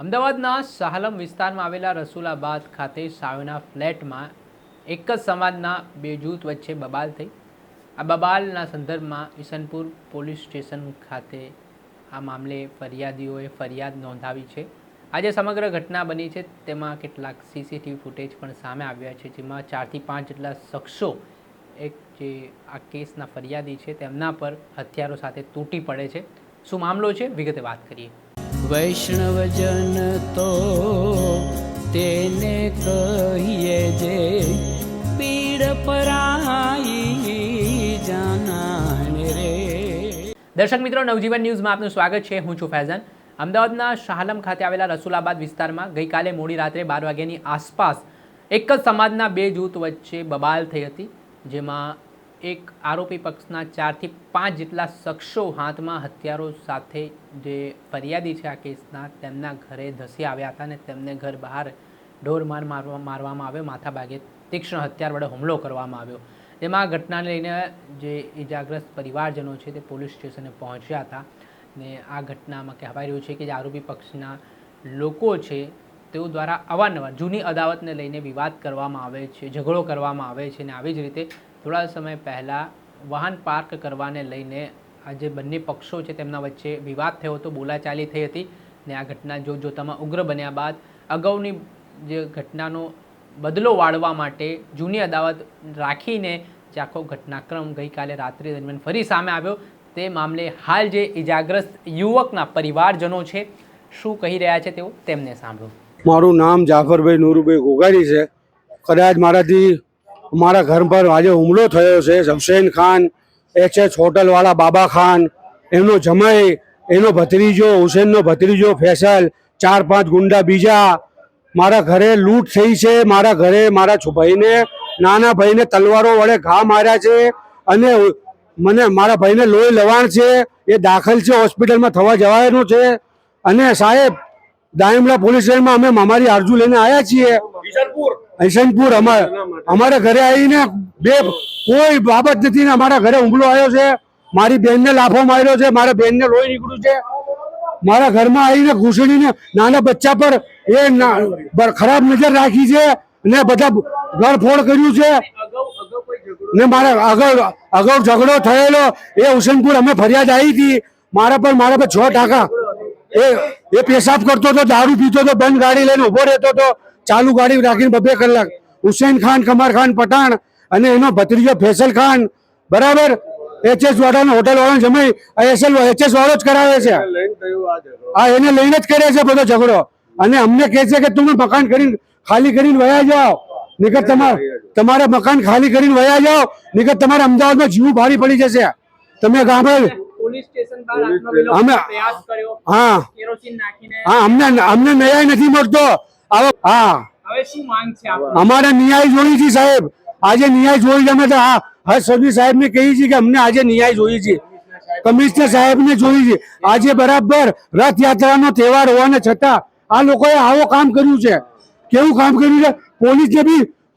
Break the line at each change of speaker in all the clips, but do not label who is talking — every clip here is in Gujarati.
અમદાવાદના સાહલમ વિસ્તારમાં આવેલા રસુલાબાદ ખાતે સાયોના ફ્લેટમાં એક જ સમાજના બે જૂથ વચ્ચે બબાલ થઈ। આ બબાલના સંદર્ભમાં ઈસનપુર પોલીસ સ્ટેશન ખાતે આ મામલે ફરિયાદીઓએ ફરિયાદ નોંધાવી છે। આજે સમગ્ર ઘટના બની છે તેમાં કેટલાક સીસીટીવી ફૂટેજ પણ સામે આવ્યા છે, જેમાં 4 થી 5 જેટલા શખ્સો એક જે આ કેસના ફરિયાદી છે તેમના પર હથિયારો સાથે તૂટી પડે છે। શું મામલો છે વિગતે વાત કરીએ।
વૈષ્ણવજન તો તેને કહીએ જે પીડ પરાઈ જાનાને રે।
દર્શક મિત્રો, નવજીવન ન્યૂઝમાં આપનું સ્વાગત છે। હું છું ફૈઝાન। અમદાવાદના શાહલમ ખાતે આવેલા રસુલાબાદ વિસ્તારમાં ગઈકાલે મોડી રાત્રે 12 વાગ્યાની આસપાસ એક જ સમાજના બે જૂથ વચ્ચે બબાલ થઈ હતી, જેમાં એક આરોપી પક્ષના 4 થી 5 જેટલા શખ્સો હાથમાં હથિયારો સાથે જે ફરિયાદી છે આ કેસના તેમના ઘરે ધસી આવ્યા હતા અને તેમને ઘર બહાર ઢોરમાર મારવામાં આવ્યો, માથા ભાગે તીક્ષ્ણ હથિયાર વડે હુમલો કરવામાં આવ્યો। તેમાં ઘટનાને લઈને જે ઇજાગ્રસ્ત પરિવારજનો છે તે પોલીસ સ્ટેશને પહોંચ્યા હતા ને આ ઘટનામાં કહેવાય રહ્યું છે કે જે આરોપી પક્ષના લોકો છે તેઓ દ્વારા અવારનવાર જૂની અદાવતને લઈને વિવાદ કરવામાં આવે છે, ઝઘડો કરવામાં આવે છે અને આવી જ રીતે થોડા સમય પહેલાં વાહન પાર્ક કરવાને લઈને આ જે બંને પક્ષો છે તેમના વચ્ચે વિવાદ થયો હતો, બોલાચાલી થઈ હતી ને આ ઘટના જોતજોતામાં ઉગ્ર બન્યા બાદ અગાઉની જે ઘટનાનો બદલો વાળવા માટે જૂની અદાવત રાખીને જે આખો ઘટનાક્રમ ગઈકાલે રાત્રિ દરમિયાન ફરી સામે આવ્યો। તે મામલે હાલ જે ઇજાગ્રસ્ત યુવકના પરિવારજનો છે શું કહી રહ્યા છે તેઓ તેમને સાંભળો।
મારું નામ જાફરભાઈ નૂરુભાઈ ગોગારી છે। કદાચ મારા ઘર પર આજે હુમલો થયો છે। હુસૈન ખાન HS હોટલવાળા બાબા ખાન, એમનો જમાઈ, એનો ભત્રીજો, હુસૈનનો ભત્રીજો ફેસલ, 4-5 ગુંડા બીજા મારા ઘરે લૂંટ થઈ છે। મારા ઘરે મારા ભાઈને, નાના ભાઈને તલવારો વડે ઘા માર્યા છે અને મારા ભાઈને લોહી લવાણ છે, એ દાખલ છે, હોસ્પિટલમાં થવા જવાનું છે। અને સાહેબ, દાયમલા પોલીસ સ્ટેશનમાં અમે અમારી અરજી લઈને આવ્યા છીએ। ઈસનપુર અમારા ઘરે આવીને કોઈ બાબત નથી ને અમારા ઘરે હુમલો આવ્યો છે। મારી બેનને લાફો માર્યો છે, મારા બેનને લોહી નીકળ્યું છે। મારા ઘરમાં આવીને ઘૂસડીને નાના બચ્ચા પર ખરાબ નજર રાખી છે ને બધા ગળફોડ કર્યું છે ને મારા અગાઉ ઝઘડો થયેલો એ હુસેનપુર અમે ફરિયાદ આવી હતી। મારા પર 6 ટાંકા। એ પેશાબ કરતો હતો, દારૂ પીતો હતો, બંધ ગાડી લઈને ઉભો રહેતો હતો, ચાલુ ગાડી રાખીને 2 કલાક। હુસૈન ખાન, કમર ખાન પઠાણ અને એનો ભત્રીજો ફેસલ ખાન, બરાબર, HS વાળાનો હોટલ વાળાનો જમાઈ HS વાળો જ કરાવે છે। હા, એને લઈને જ કરે છે બધો ઝઘડો અને અમને કહે છે કે તમે મકાન ખાલી કરીને વયા જાઓ, નિકટ તમારે મકાન ખાલી કરીને વયા જાઓ, નિકટ તમારે અમદાવાદમાં જીવ ભારી પડી જશે। તમે ગામે અમને ન્યાય નથી મળતો। હા, અમારે ન્યાય જોઈએ છે સાહેબ, આજે ન્યાય જોઈએ। અમે તો સદી સાહેબ ને કહીએ છીએ કે અમને આજે ન્યાય જોઈએ છે। કમિશનર સાહેબ ને જોઈએ છે। આજે બરાબર રથયાત્રાનો તહેવાર હોવાને છતાં આ લોકોએ આવો કામ કર્યું છે। કેવું કામ કર્યું છે?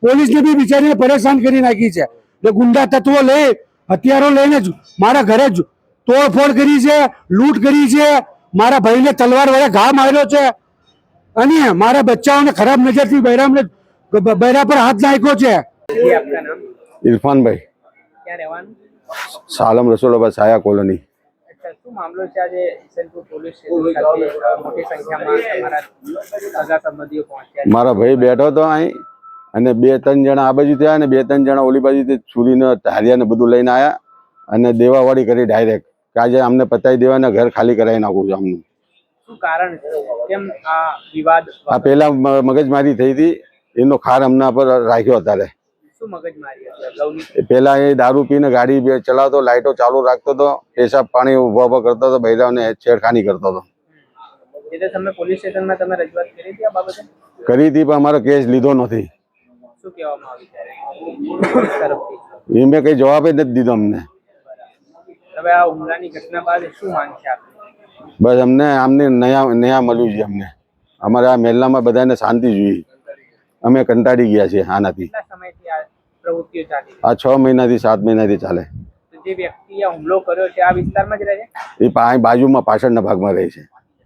પોલીસને બી બિચારીને પરેશાન કરી નાખી છે। ગુંડા તત્વો લઈ હથિયારો લઈને મારા ઘરે તોડફોડ કરી છે, લૂંટ કરી છે, મારા ભાઈને તલવાર વડે ઘા માર્યો છે અને મારા બચ્ચાઓને ખરાબ નજરથી બૈરા પર હાથ નાખ્યો છે।
इरफान भाई, सालम रसूलाबाद साया कॉलोनी।
શું મામલો છે? આજે ઈસનપુર પોલીસ સ્ટેશન ખાતે મોટી સંખ્યામાં તમારા સગા સંબંધીઓ પહોંચ્યા।
મારા ભાઈ બેઠો હતો અહીં અને 2-3 જણા આ બાજુ થયા અને 2-3 જણા ઓલી બાજુથી છુરીને ધારિયા ને બધું લઈને આવ્યા અને દેવાવાળી કરી ડાયરેક્ટ કે આજે અમને પતાવી દેવાના, ઘર ખાલી કરાવી નાખું છું અમનું।
શું કારણ છે? કેમ આ વિવાદ?
આ પહેલા મગજમારી થઈ હતી, એનો ખાર અમના પર રાખ્યો અત્યારે।
શું મગજમારી હતી?
પેલા એ દારૂ પીને ગાડી ચલાવતો, લાઇટો ચાલુ રાખતો હતો, પેશાબ પાણી ઉભા કરતો હતો, બૈરાઓને છેડખાની કરતો હતો।
એટલે તમે પોલીસ સ્ટેશનમાં તમે રજૂઆત કરી હતી આ બાબતે?
કરી હતી, પણ અમારો કેસ લીધો નથી।
શું કહેવામાં આવ્યું ત્યારે?
એ મેં કઈ જવાબ જ નથી દીધો અમને।
હવે આ હુમલાની ઘટના બાદ શું માંગ છે આપની?
બસ અમને ન્યાય મળ્યું છે અમને। અમારે આ મહેલામાં બધાને શાંતિ જોઈએ। અમે કંટાળી ગયા છીએ આનાથી।
કેટલા સમયથી આ પ્રવૃત્તિઓ ચાલી?
આ 6 મહિનાથી 7 મહિનાથી ચાલે।
જે વ્યક્તિએ હુમલો કર્યો છે આ વિસ્તારમાં જ રહે છે?
એ બાજુમાં પાછળના ભાગમાં રહે છે।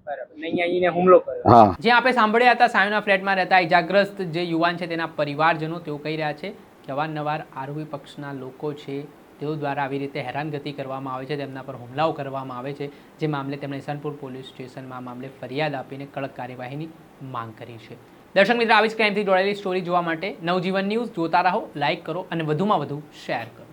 બરાબર. ને અહીંયા આવીને હુમલો કર્યો.
હા
જે આપણે સાંભળ્યા હતા સાયોના ફ્લેટમાં રહેતા ઇજાગ્રસ્ત જે યુવાન છે તેના પરિવારજનો તેઓ કહી રહ્યા છે કે અવારનવાર આરોપી પક્ષના લોકો છે તેઓ દ્વારા આવી રીતે હેરાનગતિ કરવામાં આવે છે, તેમના પર હુમલાઓ કરવામાં આવે છે, જે મામલે તેમણે ઇસનપુર પોલીસ સ્ટેશનમાં આ મામલે ફરિયાદ આપીને કડક કાર્યવાહીની માંગ કરી છે. દર્શક મિત્રો, આવી જ ક્રાઇમથી જોડાયેલી સ્ટોરી જોવા માટે નવજીવન ન્યૂઝ જોતા રહો, લાઇક કરો અને વધુમાં વધુ શેર કરો.